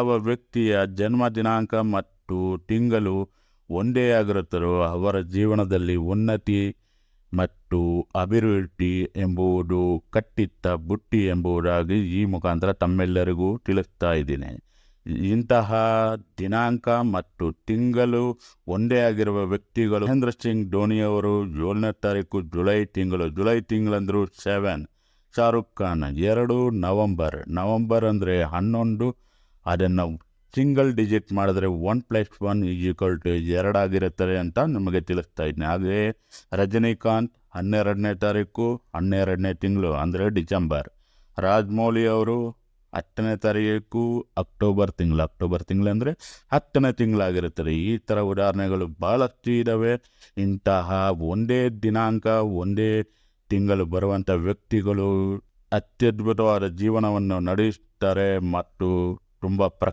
ವ್ಯಕ್ತಿಯ ಜನ್ಮ ದಿನಾಂಕ ಮತ್ತು ತಿಂಗಳು ಒಂದೇ ಆಗಿರುತ್ತರೋ ಅವರ ಜೀವನದಲ್ಲಿ ಉನ್ನತಿ ಮತ್ತು ಅಭಿವೃದ್ಧಿ ಎಂಬುದು ಕಟ್ಟಿಟ್ಟ ಬುಟ್ಟಿ ಎಂಬುದಾಗಿ ಈ ಮುಖಾಂತರ ತಮ್ಮೆಲ್ಲರಿಗೂ ತಿಳಿಸ್ತಾ ಇದ್ದೀನಿ. ಇಂತಹ ದಿನಾಂಕ ಮತ್ತು ತಿಂಗಳು ಒಂದೇ ಆಗಿರುವ ವ್ಯಕ್ತಿಗಳು ಮಹೇಂದ್ರ ಸಿಂಗ್ ಧೋನಿಯವರು 7ನೇ ತಾರೀಕು ಜುಲೈ ತಿಂಗಳಂದ್ರು 7. ಶಾರುಖ್ ಖಾನ್ 2 ನವಂಬರ್ ಅಂದರೆ 11. ಅದನ್ನು ಸಿಂಗಲ್ ಡಿಜಿಟ್ ಮಾಡಿದ್ರೆ 1+1 2 ಆಗಿರುತ್ತದೆ ಅಂತ ನಮಗೆ ತಿಳಿಸ್ತಾ ಇದ್ದೀನಿ. ಹಾಗೆಯೇ ರಜನಿಕಾಂತ್ 12ನೇ ತಾರೀಕು 12ನೇ ತಿಂಗಳು ಅಂದರೆ ಡಿಸೆಂಬರ್. ರಾಜಮೌಳಿ ಅವರು 10ನೇ ತಾರೀಕು ಅಕ್ಟೋಬರ್ ತಿಂಗಳು ಅಂದರೆ 10ನೇ ತಿಂಗಳಾಗಿರುತ್ತದೆ. ಈ ಥರ ಉದಾಹರಣೆಗಳು ಭಾಳಷ್ಟು ಇದ್ದಾವೆ. ಇಂತಹ ಒಂದೇ ದಿನಾಂಕ ಒಂದೇ ತಿಂಗಳು ಬರುವಂಥ ವ್ಯಕ್ತಿಗಳು ಅತ್ಯದ್ಭುತವಾದ ಜೀವನವನ್ನು ನಡೆಸ್ತಾರೆ ಮತ್ತು ತುಂಬ